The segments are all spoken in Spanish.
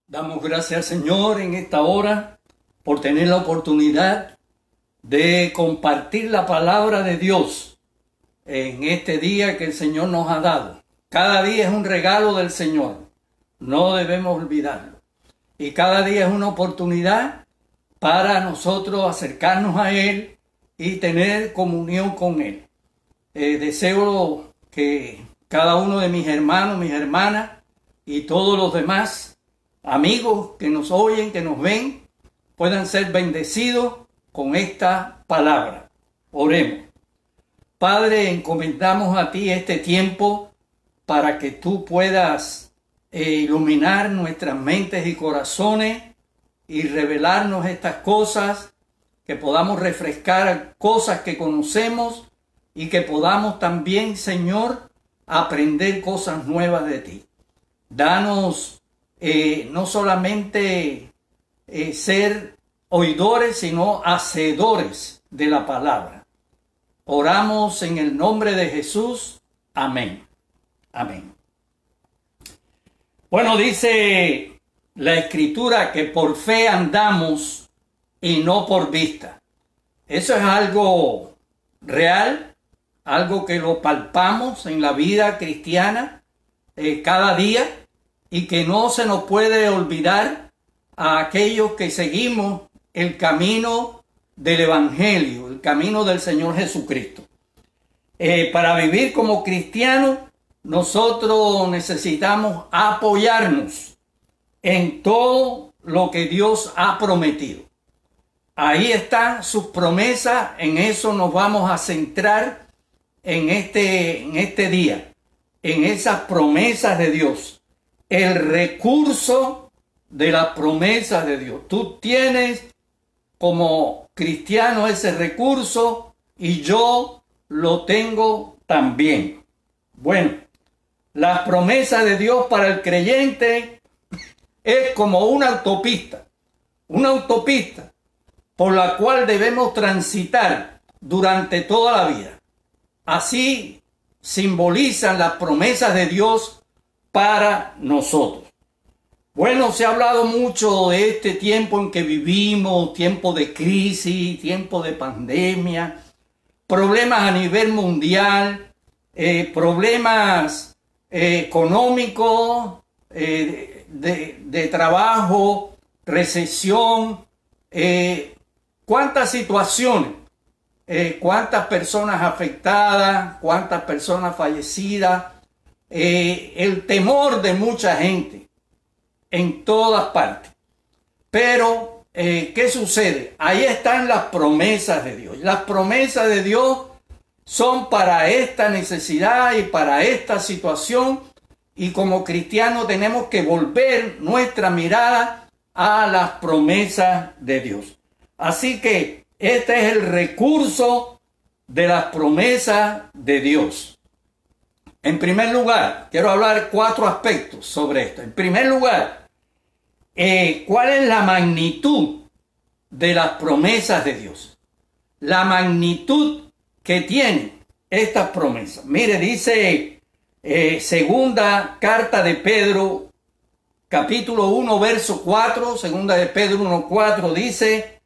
Damos gracias al Señor en esta hora por tener la oportunidad de compartir la palabra de Dios en este día que el Señor nos ha dado. Cada día es un regalo del Señor, no debemos olvidarlo. Y cada día es una oportunidad para nosotros acercarnos a Él y tener comunión con Él. Deseo que cada uno de mis hermanos, mis hermanas y todos los demás amigos que nos oyen, que nos ven, puedan ser bendecidos con esta palabra. Oremos. Padre, encomendamos a ti este tiempo para que tú puedas iluminar nuestras mentes y corazones y revelarnos estas cosas, que podamos refrescar cosas que conocemos y que podamos también, Señor, aprender cosas nuevas de ti. Danos no solamente ser oidores, sino hacedores de la palabra. Oramos en el nombre de Jesús. Amén. Amén. Bueno, dice la Escritura que por fe andamos y no por vista. Eso es algo real, algo que lo palpamos en la vida cristiana cada día, y que no se nos puede olvidar a aquellos que seguimos el camino del Evangelio, el camino del Señor Jesucristo. Para vivir como cristianos, nosotros necesitamos apoyarnos en todo lo que Dios ha prometido. Ahí están sus promesas, en eso nos vamos a centrar en este día, en esas promesas de Dios. El recurso de las promesas de Dios. Tú tienes como cristiano ese recurso y yo lo tengo también. Bueno, las promesas de Dios para el creyente es como una autopista por la cual debemos transitar durante toda la vida. Así simbolizan las promesas de Dios para nosotros. Bueno, se ha hablado mucho de este tiempo en que vivimos, tiempo de crisis, tiempo de pandemia, problemas a nivel mundial, problemas económicos, de trabajo, recesión, cuántas situaciones, cuántas personas afectadas, cuántas personas fallecidas, el temor de mucha gente en todas partes. Pero, ¿qué sucede? Ahí están las promesas de Dios. Las promesas de Dios son para esta necesidad y para esta situación, y como cristianos tenemos que volver nuestra mirada a las promesas de Dios. Así que este es el recurso de las promesas de Dios. En primer lugar, quiero hablar 4 aspectos sobre esto. En primer lugar, ¿cuál es la magnitud de las promesas de Dios? La magnitud que tienen estas promesas. Mire, dice segunda carta de Pedro, capítulo 1, verso 4, segunda de Pedro 1, 4, dice: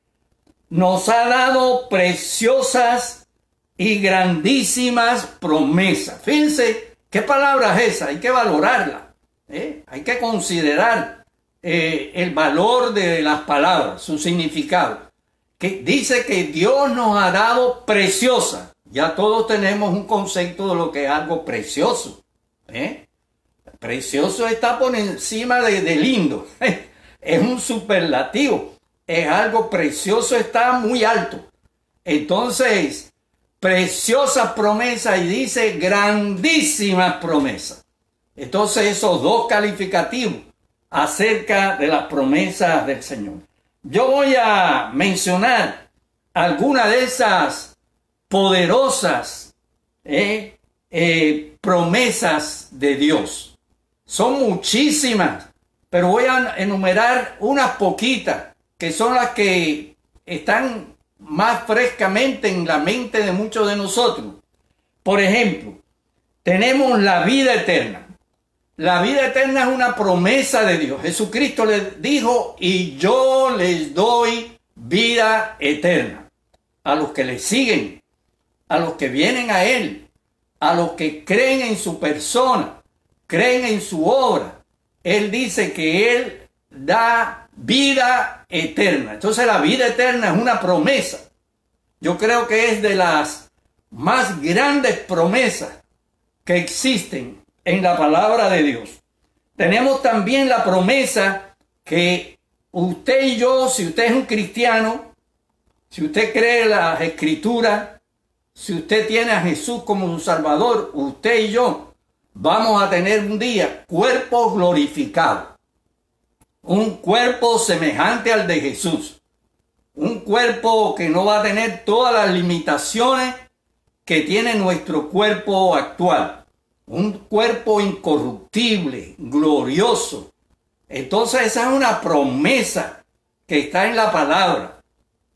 nos ha dado preciosas y grandísimas promesas. Fíjense qué palabra es esa, hay que valorarla, hay que considerar el valor de las palabras, su significado. Que dice que Dios nos ha dado preciosas. Ya todos tenemos un concepto de lo que es algo precioso. Precioso está por encima de lindo. Es un superlativo. Es algo precioso, está muy alto. Entonces, preciosas promesas, y dice grandísimas promesas. Entonces, esos dos calificativos acerca de las promesas del Señor. Yo voy a mencionar algunas de esas poderosas promesas de Dios. Son muchísimas, pero voy a enumerar unas poquitas que son las que están más frescamente en la mente de muchos de nosotros. Por ejemplo, tenemos la vida eterna. La vida eterna es una promesa de Dios. Jesucristo les dijo, y yo les doy vida eterna a los que le siguen, a los que vienen a Él, a los que creen en su persona, creen en su obra. Él dice que Él da vida eterna. Entonces la vida eterna es una promesa. Yo creo que es de las más grandes promesas que existen en la palabra de Dios. Tenemos también la promesa que usted y yo, si usted es un cristiano, si usted cree las escrituras, si usted tiene a Jesús como su Salvador, usted y yo vamos a tener un día cuerpo glorificado, un cuerpo semejante al de Jesús, un cuerpo que no va a tener todas las limitaciones que tiene nuestro cuerpo actual, un cuerpo incorruptible, glorioso. Entonces esa es una promesa que está en la palabra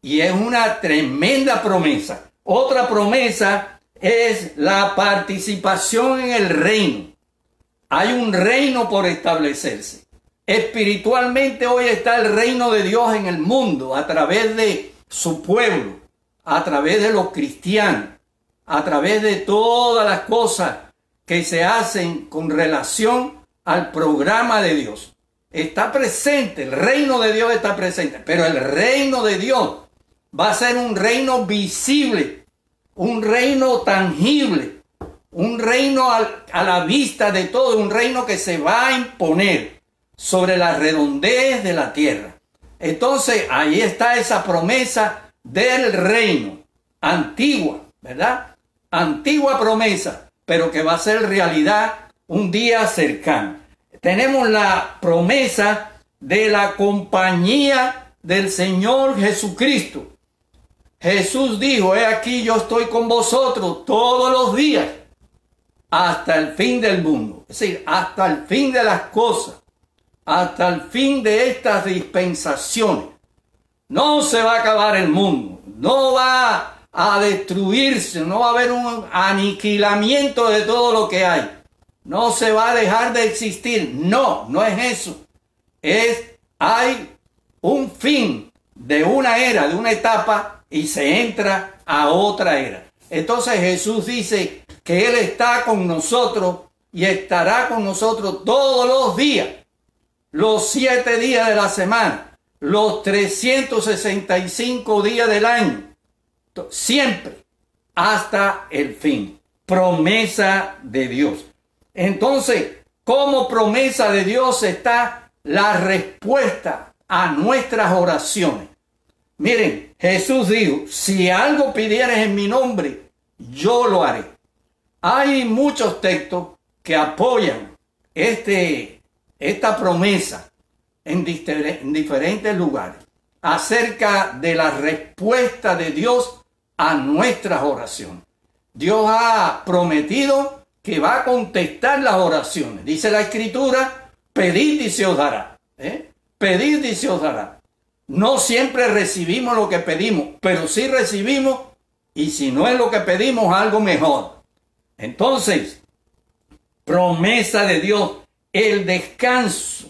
y es una tremenda promesa. Otra promesa es la participación en el reino. Hay un reino por establecerse. Espiritualmente hoy está el reino de Dios en el mundo a través de su pueblo, a través de los cristianos, a través de todas las cosas que se hacen con relación al programa de Dios. Está presente, el reino de Dios está presente, pero el reino de Dios va a ser un reino visible, un reino tangible, un reino a la vista de todo, un reino que se va a imponer sobre la redondez de la tierra. Entonces ahí está esa promesa del reino, antigua, ¿verdad? Antigua promesa, pero que va a ser realidad un día cercano. Tenemos la promesa de la compañía del Señor Jesucristo. Jesús dijo, he aquí yo estoy con vosotros todos los días hasta el fin del mundo. Es decir, hasta el fin de las cosas, hasta el fin de estas dispensaciones. No se va a acabar el mundo, no va a destruirse, no va a haber un aniquilamiento de todo lo que hay. No se va a dejar de existir. No, no es eso. Hay un fin de una era, de una etapa, y se entra a otra era. Entonces Jesús dice que Él está con nosotros y estará con nosotros todos los días, los 7 días de la semana, los 365 días del año, siempre, hasta el fin. Promesa de Dios. Entonces, como promesa de Dios está la respuesta a nuestras oraciones. Miren, Jesús dijo, si algo pidieres en mi nombre, yo lo haré. Hay muchos textos que apoyan esta promesa en diferentes lugares acerca de la respuesta de Dios a nuestras oraciones. Dios ha prometido que va a contestar las oraciones. Dice la Escritura, pedid y se os dará. Pedid y se os dará. No siempre recibimos lo que pedimos, pero sí recibimos, y si no es lo que pedimos, algo mejor. Entonces, promesa de Dios, el descanso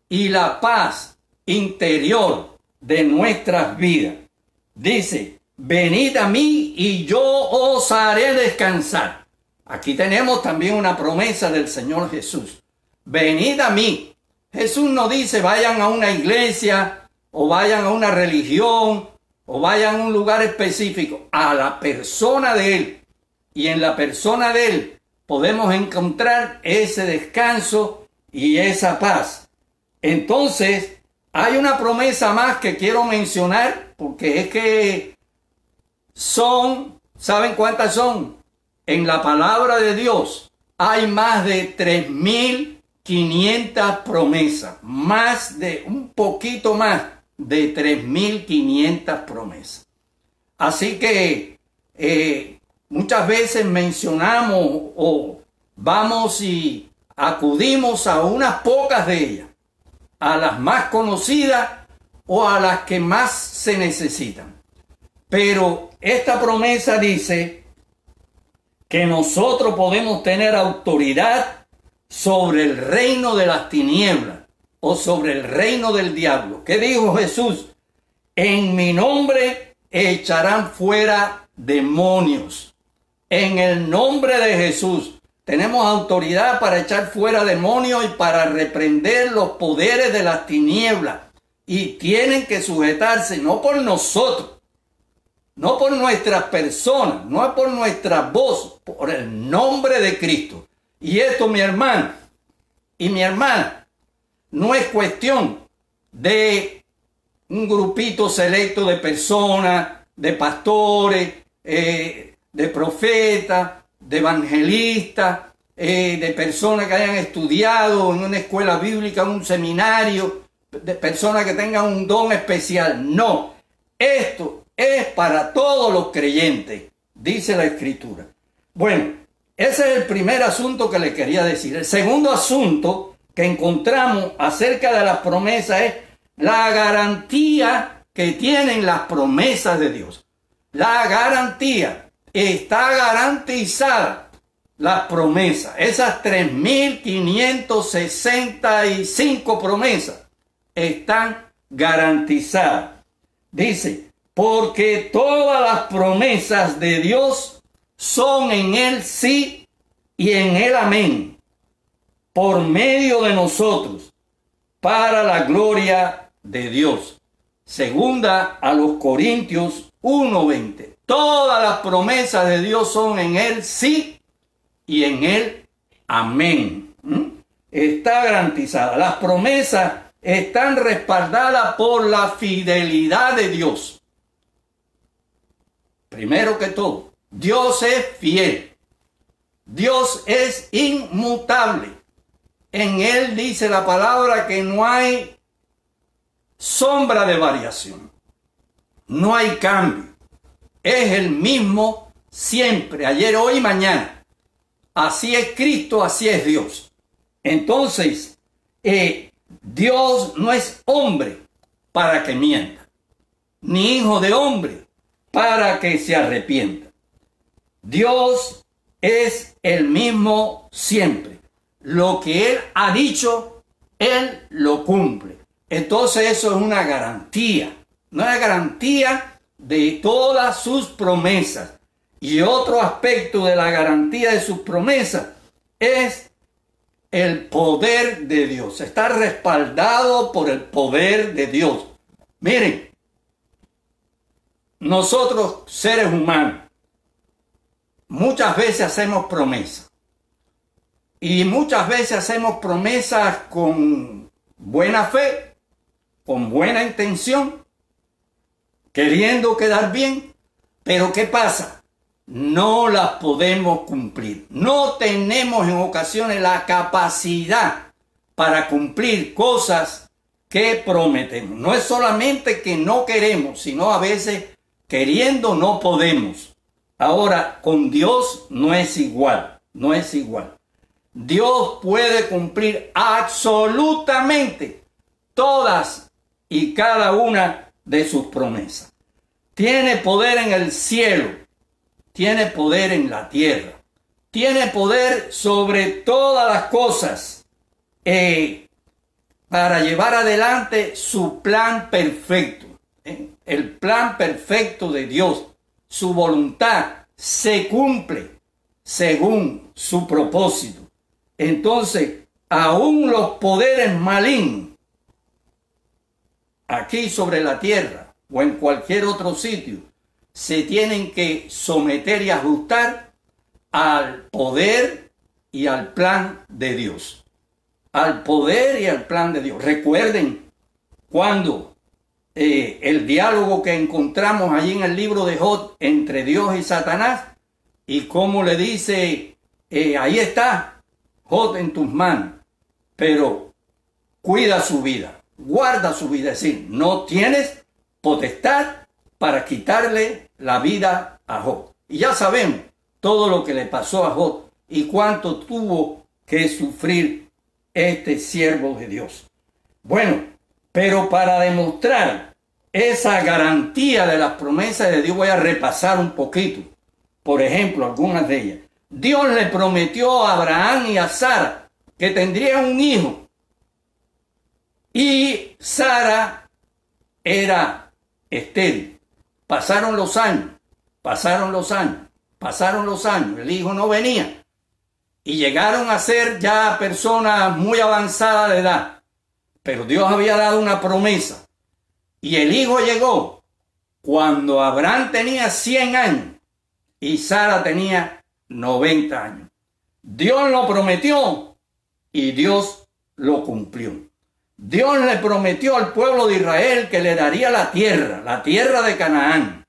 y la paz interior de nuestras vidas. Dice, venid a mí y yo os haré descansar. Aquí tenemos también una promesa del Señor Jesús. Venid a mí. Jesús no dice vayan a una iglesia o vayan a una religión o vayan a un lugar específico. A la persona de Él. Y en la persona de Él podemos encontrar ese descanso y esa paz. Entonces, hay una promesa más que quiero mencionar, porque es que ¿saben cuántas son? En la palabra de Dios hay más de 3.500 promesas, un poquito más de 3.500 promesas. Así que muchas veces mencionamos o vamos y acudimos a unas pocas de ellas, a las más conocidas o a las que más se necesitan. Pero esta promesa dice que nosotros podemos tener autoridad sobre el reino de las tinieblas o sobre el reino del diablo. ¿Qué dijo Jesús? En mi nombre echarán fuera demonios. En el nombre de Jesús tenemos autoridad para echar fuera demonios y para reprender los poderes de las tinieblas. Y tienen que sujetarse no por nosotros, no por nuestras personas, no por nuestra voz, por el nombre de Cristo. Y esto, mi hermano y mi hermana, no es cuestión de un grupito selecto de personas, de pastores, de profetas, de evangelistas, de personas que hayan estudiado en una escuela bíblica, en un seminario, de personas que tengan un don especial. No, esto es para todos los creyentes, dice la Escritura. Bueno, ese es el primer asunto que le quería decir. El segundo asunto que encontramos acerca de las promesas es la garantía que tienen las promesas de Dios. La garantía, está garantizada las promesas. Esas 3.565 promesas están garantizadas. Dice, porque todas las promesas de Dios son en Él sí y en Él amén, por medio de nosotros, para la gloria de Dios. Segunda a los Corintios 1:20. Todas las promesas de Dios son en Él sí y en Él amén. Está garantizada. Las promesas están respaldadas por la fidelidad de Dios. Primero que todo, Dios es fiel. Dios es inmutable. En Él dice la palabra que no hay sombra de variación. No hay cambio. Es el mismo siempre, ayer, hoy y mañana. Así es Cristo, así es Dios. Entonces, Dios no es hombre para que mienta, ni hijo de hombre para que se arrepienta. Dios es el mismo siempre. Lo que Él ha dicho, Él lo cumple. Entonces eso es una garantía de todas sus promesas. Y otro aspecto de la garantía de sus promesas es el poder de Dios. Está respaldado por el poder de Dios. Miren, nosotros seres humanos muchas veces hacemos promesas. Y muchas veces hacemos promesas con buena fe, con buena intención, queriendo quedar bien. Pero ¿qué pasa? No las podemos cumplir. No tenemos en ocasiones la capacidad para cumplir cosas que prometemos. No es solamente que no queremos, sino a veces queriendo no podemos. Ahora, con Dios no es igual, no es igual. Dios puede cumplir absolutamente todas y cada una de sus promesas. Tiene poder en el cielo, tiene poder en la tierra, tiene poder sobre todas las cosas para llevar adelante su plan perfecto. El plan perfecto de Dios, su voluntad se cumple según su propósito. Entonces, aún los poderes malignos, aquí sobre la tierra o en cualquier otro sitio, se tienen que someter y ajustar al poder y al plan de Dios. Al poder y al plan de Dios. Recuerden cuando el diálogo que encontramos allí en el libro de Job entre Dios y Satanás, y cómo le dice, ahí está Job en tus manos, pero cuida su vida, guarda su vida. Es decir, no tienes potestad para quitarle la vida a Job. Y ya sabemos todo lo que le pasó a Job y cuánto tuvo que sufrir este siervo de Dios. Bueno, pero para demostrar esa garantía de las promesas de Dios voy a repasar un poquito. Por ejemplo, algunas de ellas. Dios le prometió a Abraham y a Sara que tendría un hijo. Y Sara era estéril. Pasaron los años, el hijo no venía. Y llegaron a ser ya personas muy avanzadas de edad. Pero Dios había dado una promesa. Y el hijo llegó cuando Abraham tenía 100 años y Sara tenía 90 años. Dios lo prometió y Dios lo cumplió. Dios le prometió al pueblo de Israel que le daría la tierra de Canaán,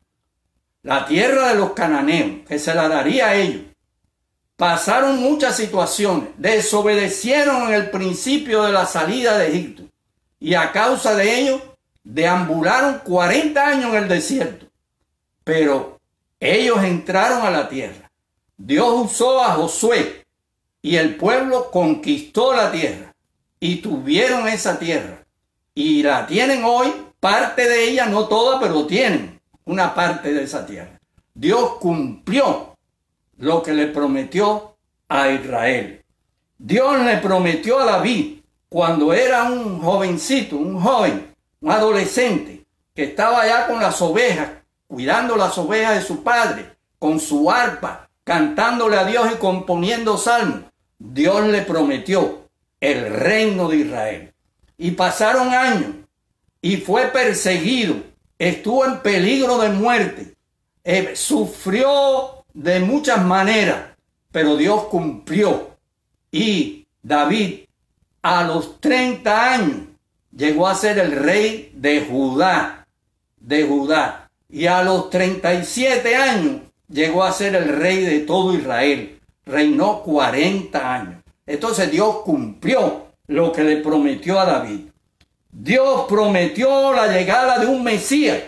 la tierra de los cananeos, que se la daría a ellos. Pasaron muchas situaciones, desobedecieron en el principio de la salida de Egipto y a causa de ello deambularon 40 años en el desierto. Pero ellos entraron a la tierra. Dios usó a Josué y el pueblo conquistó la tierra y tuvieron esa tierra. Y la tienen hoy, parte de ella, no toda, pero tienen una parte de esa tierra. Dios cumplió lo que le prometió a Israel. Dios le prometió a David cuando era un jovencito, un joven, un adolescente, que estaba allá con las ovejas, cuidando las ovejas de su padre, con su arpa, cantándole a Dios y componiendo salmos. Dios le prometió el reino de Israel. Y pasaron años y fue perseguido, estuvo en peligro de muerte, sufrió de muchas maneras, pero Dios cumplió. Y David a los 30 años llegó a ser el rey de Judá, y a los 37 años llegó a ser el rey de todo Israel. Reinó 40 años. Entonces Dios cumplió lo que le prometió a David. Dios prometió la llegada de un Mesías,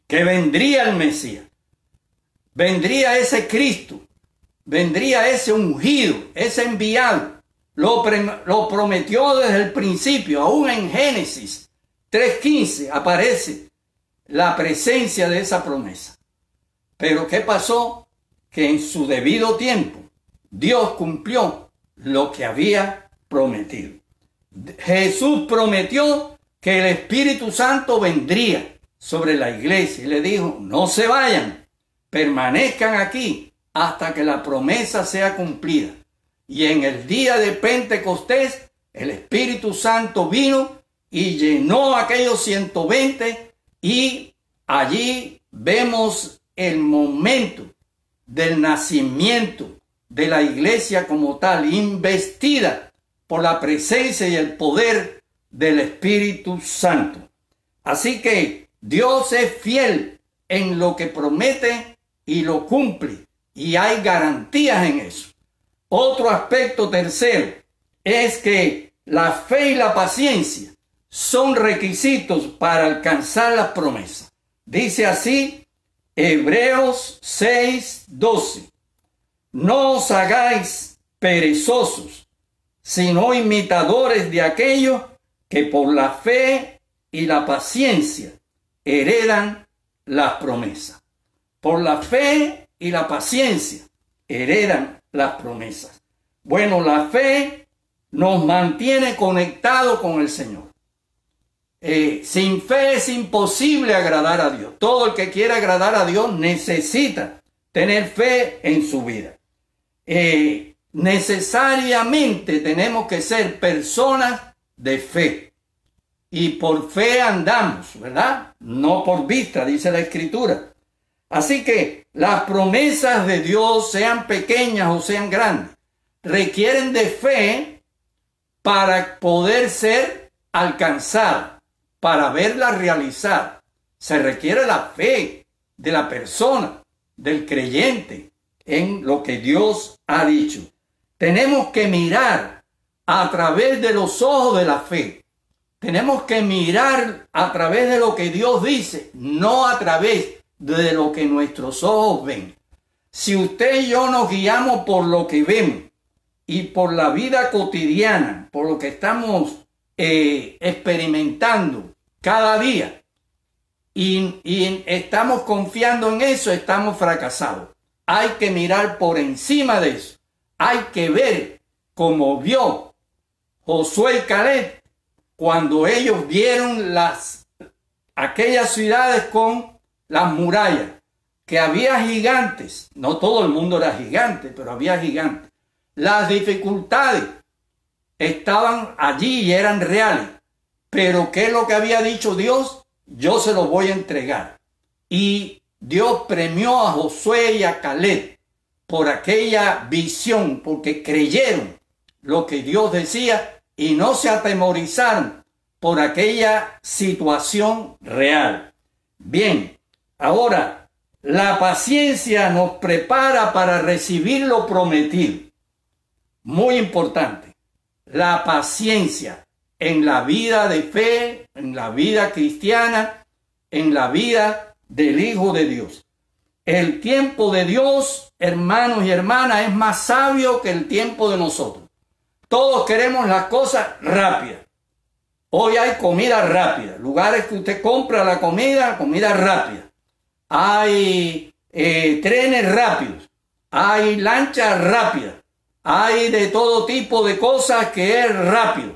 que vendría el Mesías. Vendría ese Cristo, vendría ese ungido, ese enviado. Lo prometió desde el principio, aún en Génesis 3:15 aparece la presencia de esa promesa. Pero ¿qué pasó? Que en su debido tiempo Dios cumplió lo que había prometido. Jesús prometió que el Espíritu Santo vendría sobre la iglesia y le dijo: no se vayan, permanezcan aquí hasta que la promesa sea cumplida. Y en el día de Pentecostés, el Espíritu Santo vino y llenó aquellos 120, y allí vemos el momento del nacimiento de la iglesia como tal, investida por la presencia y el poder del Espíritu Santo. Así que Dios es fiel en lo que promete y lo cumple, y hay garantías en eso. Otro aspecto tercero es que la fe y la paciencia son requisitos para alcanzar las promesas. Dice así Hebreos 6:12: no os hagáis perezosos, sino imitadores de aquellos que por la fe y la paciencia heredan las promesas. Por la fe y la paciencia heredan las promesas. Bueno, la fe nos mantiene conectados con el Señor. Sin fe es imposible agradar a Dios. Todo el que quiera agradar a Dios necesita tener fe en su vida. Necesariamente tenemos que ser personas de fe. Y por fe andamos, ¿verdad? No por vista, dice la Escritura. Así que las promesas de Dios, sean pequeñas o sean grandes, requieren de fe para poder ser alcanzadas, para verlas realizadas. Se requiere la fe de la persona, del creyente, en lo que Dios ha dicho. Tenemos que mirar a través de los ojos de la fe. Tenemos que mirar a través de lo que Dios dice, no a través de lo que nuestros ojos ven. Si usted y yo nos guiamos por lo que vemos y por la vida cotidiana, por lo que estamos experimentando cada día, y estamos confiando en eso, estamos fracasados. Hay que mirar por encima de eso. Hay que ver como vio Josué y Caleb cuando ellos vieron aquellas ciudades con las murallas, que había gigantes. No todo el mundo era gigante, pero había gigantes. Las dificultades estaban allí y eran reales. Pero ¿qué es lo que había dicho Dios? Yo se los voy a entregar. Y Dios premió a Josué y a Caleb por aquella visión, porque creyeron lo que Dios decía y no se atemorizaron por aquella situación real. Bien, ahora la paciencia nos prepara para recibir lo prometido. Muy importante, la paciencia en la vida de fe, en la vida cristiana, en la vida del Hijo de Dios. El tiempo de Dios, hermanos y hermanas, es más sabio que el tiempo de nosotros. Todos queremos las cosas rápidas. Hoy hay comida rápida, lugares que usted compra la comida rápida. Hay trenes rápidos, hay lanchas rápidas, hay de todo tipo de cosas que es rápido.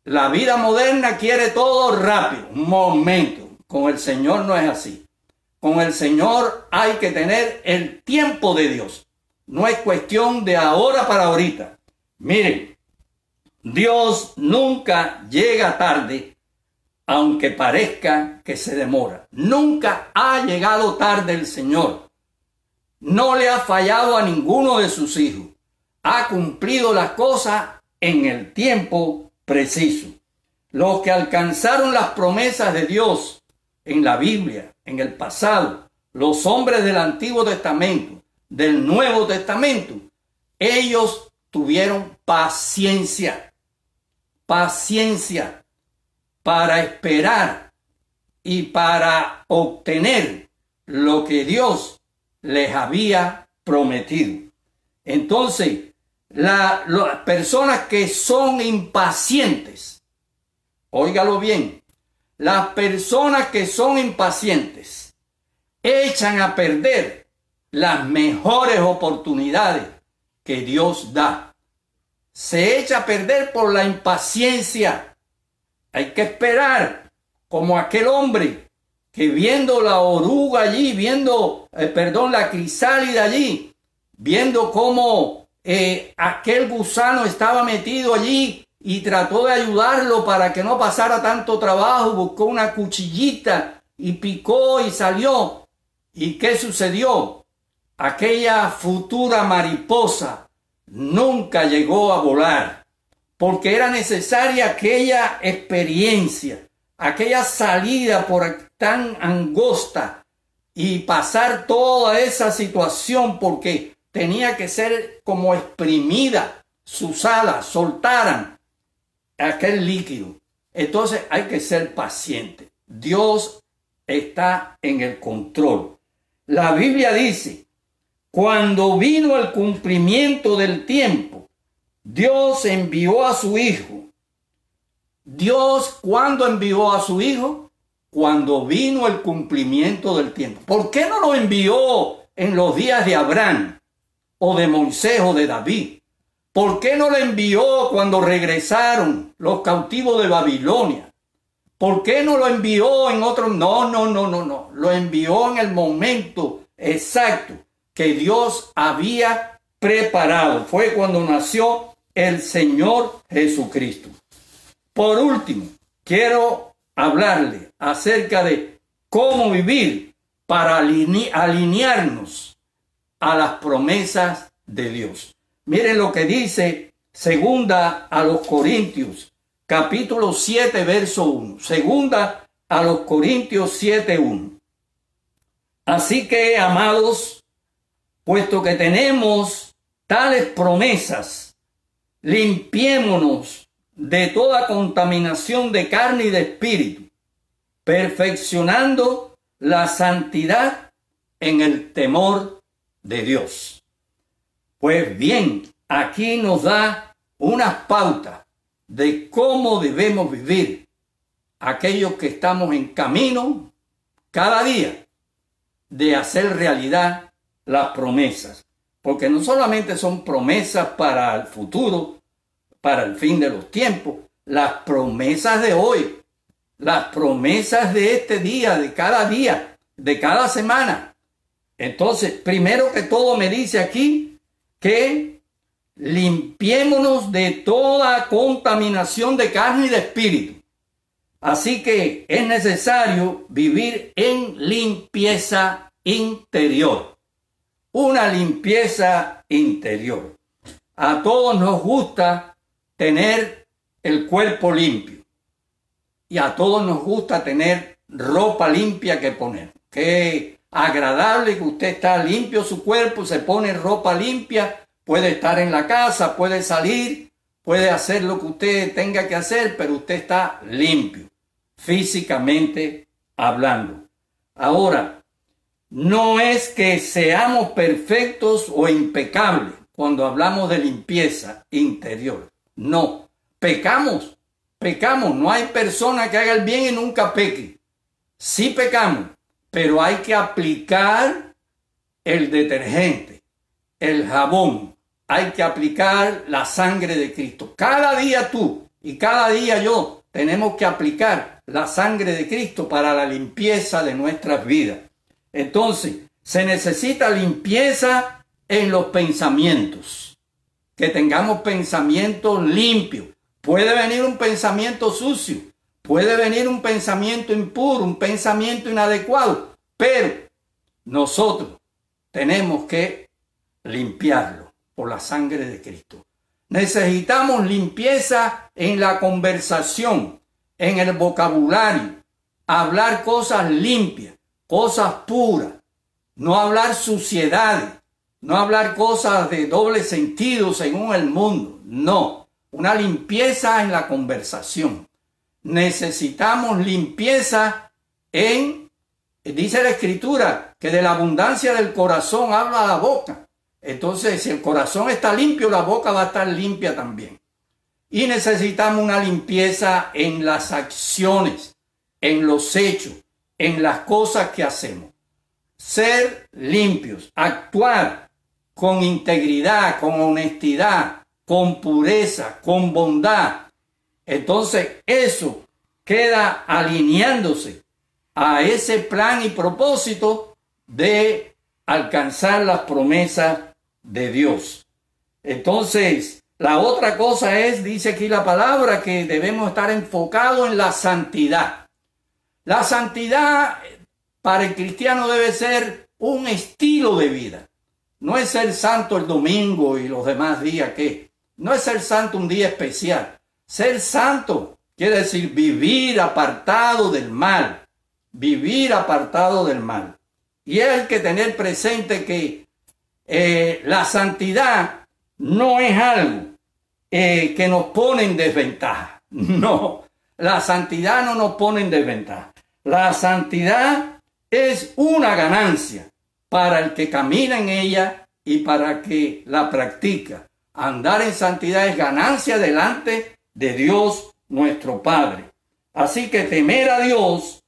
La vida moderna quiere todo rápido. Un momento, con el Señor no es así. Con el Señor hay que tener el tiempo de Dios. No es cuestión de ahora para ahorita. Miren, Dios nunca llega tarde, aunque parezca que se demora. Nunca ha llegado tarde el Señor. No le ha fallado a ninguno de sus hijos. Ha cumplido las cosas en el tiempo preciso. Los que alcanzaron las promesas de Dios en la Biblia, en el pasado, los hombres del Antiguo Testamento, del Nuevo Testamento, ellos tuvieron paciencia para esperar y para obtener lo que Dios les había prometido. Entonces, las personas que son impacientes, óigalo bien, las personas que son impacientes echan a perder las mejores oportunidades que Dios da. Se echa a perder por la impaciencia. Hay que esperar, como aquel hombre que viendo la oruga allí, la crisálida allí, viendo cómo aquel gusano estaba metido allí y trató de ayudarlo para que no pasara tanto trabajo, buscó una cuchillita y picó y salió. ¿Y qué sucedió? Aquella futura mariposa nunca llegó a volar, porque era necesaria aquella experiencia, aquella salida por tan angosta y pasar toda esa situación, porque tenía que ser como exprimida, sus alas soltaran aquel líquido. Entonces hay que ser paciente. Dios está en el control. La Biblia dice, cuando vino el cumplimiento del tiempo, Dios envió a su Hijo. Dios, ¿cuándo envió a su Hijo? Cuando vino el cumplimiento del tiempo. ¿Por qué no lo envió en los días de Abraham o de Moisés o de David? ¿Por qué no lo envió cuando regresaron los cautivos de Babilonia? ¿Por qué no lo envió en otro? No. Lo envió en el momento exacto que Dios había preparado. Fue cuando nació el Señor Jesucristo. Por último, quiero hablarle acerca de cómo vivir para alinearnos a las promesas de Dios. Miren lo que dice segunda a los Corintios, capítulo 7, verso 1. Segunda a los Corintios 7, 1. Así que, amados, puesto que tenemos tales promesas, limpiémonos de toda contaminación de carne y de espíritu, perfeccionando la santidad en el temor de Dios. Pues bien, aquí nos da unas pautas de cómo debemos vivir aquellos que estamos en camino cada día de hacer realidad las promesas. Porque no solamente son promesas para el futuro, para el fin de los tiempos, las promesas de hoy, las promesas de este día, de cada semana. Entonces, primero que todo me dice aquí que limpiémonos de toda contaminación de carne y de espíritu. Así que es necesario vivir en limpieza interior. Una limpieza interior. A todos nos gusta tener el cuerpo limpio. Y a todos nos gusta tener ropa limpia que poner. Qué agradable que usted está limpio su cuerpo, se pone ropa limpia, puede estar en la casa, puede salir, puede hacer lo que usted tenga que hacer, pero usted está limpio, físicamente hablando. Ahora, no es que seamos perfectos o impecables cuando hablamos de limpieza interior. No, pecamos, no hay persona que haga el bien y nunca peque. Sí pecamos, pero hay que aplicar el detergente, el jabón, hay que aplicar la sangre de Cristo. Cada día tú y cada día yo tenemos que aplicar la sangre de Cristo para la limpieza de nuestras vidas. Entonces, se necesita limpieza en los pensamientos, que tengamos pensamientos limpios. Puede venir un pensamiento sucio, puede venir un pensamiento impuro, un pensamiento inadecuado, pero nosotros tenemos que limpiarlo por la sangre de Cristo. Necesitamos limpieza en la conversación, en el vocabulario, hablar cosas limpias, cosas puras, no hablar suciedades, no hablar cosas de doble sentido según el mundo, no, una limpieza en la conversación. Necesitamos limpieza dice la Escritura, que de la abundancia del corazón habla la boca. Entonces, si el corazón está limpio, la boca va a estar limpia también. Y necesitamos una limpieza en las acciones, en los hechos, en las cosas que hacemos. Ser limpios, actuar con integridad, con honestidad, con pureza, con bondad. Entonces, eso queda alineándose a ese plan y propósito de alcanzar las promesas de Dios. Entonces, la otra cosa es, dice aquí la palabra, que debemos estar enfocados en la santidad. La santidad para el cristiano debe ser un estilo de vida. No es ser santo el domingo y los demás días que. No es ser santo un día especial. Ser santo quiere decir vivir apartado del mal. Vivir apartado del mal. Y hay que tener presente que la santidad no es algo que nos pone en desventaja. No, la santidad no nos pone en desventaja. La santidad es una ganancia para el que camina en ella y para el que la practica. Andar en santidad es ganancia delante de Dios nuestro Padre. Así que temer a Dios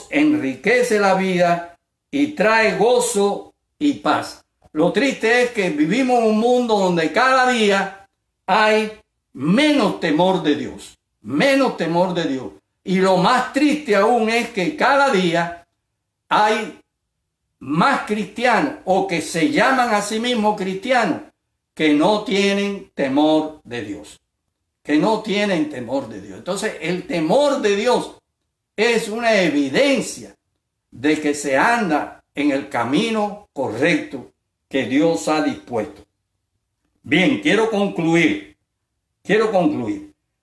enriquece la vida y trae gozo y paz. Lo triste es que vivimos en un mundo donde cada día hay menos temor de Dios, menos temor de Dios. Y lo más triste aún es que cada día hay más cristianos o que se llaman a sí mismos cristianos que no tienen temor de Dios, que no tienen temor de Dios. Entonces, el temor de Dios es una evidencia de que se anda en el camino correcto que Dios ha dispuesto. Bien, quiero concluir.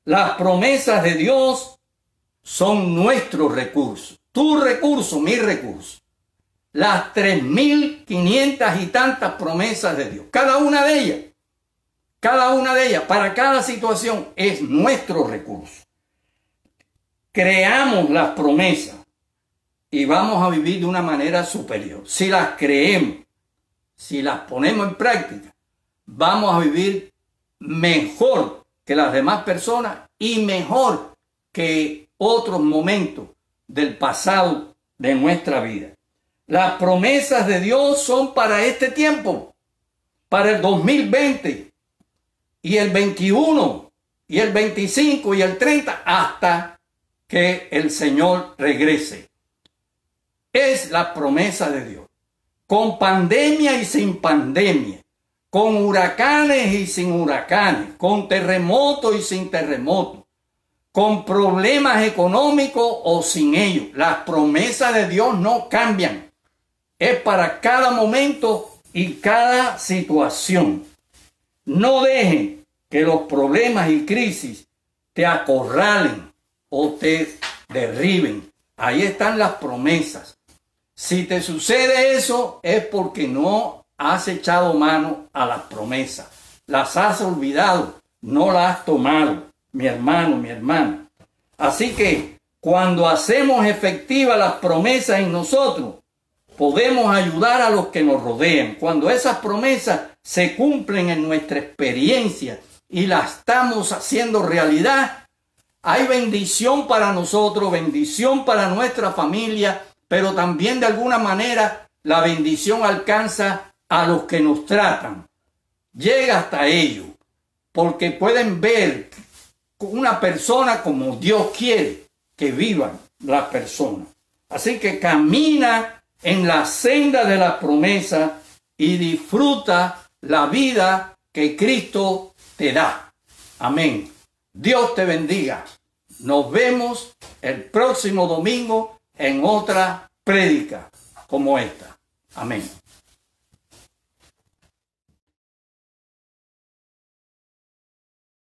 Las promesas de Dios son nuestros recursos. Tu recurso, mi recurso. Las 3.500 y tantas promesas de Dios. Cada una de ellas, para cada situación, es nuestro recurso. Creamos las promesas y vamos a vivir de una manera superior. Si las creemos, si las ponemos en práctica, vamos a vivir mejor que las demás personas y mejor que otros momentos del pasado de nuestra vida. Las promesas de Dios son para este tiempo, para el 2020. y el 21 y el 25 y el 30 hasta que el Señor regrese. Es la promesa de Dios. Con pandemia y sin pandemia, con huracanes y sin huracanes, con terremotos y sin terremotos, con problemas económicos o sin ellos. Las promesas de Dios no cambian. Es para cada momento y cada situación. No dejen que los problemas y crisis te acorralen o te derriben. Ahí están las promesas. Si te sucede eso es porque no has echado mano a las promesas. Las has olvidado, no las has tomado, mi hermano, mi hermana. Así que cuando hacemos efectivas las promesas en nosotros, podemos ayudar a los que nos rodean. Cuando esas promesas se cumplen en nuestra experiencia y las estamos haciendo realidad, hay bendición para nosotros, bendición para nuestra familia, pero también de alguna manera la bendición alcanza a los que nos tratan. Llega hasta ellos, porque pueden ver una persona como Dios quiere que vivan las personas. Así que camina en la senda de la promesa y disfruta la vida que Cristo te da. Amén. Dios te bendiga. Nos vemos el próximo domingo en otra prédica como esta. Amén.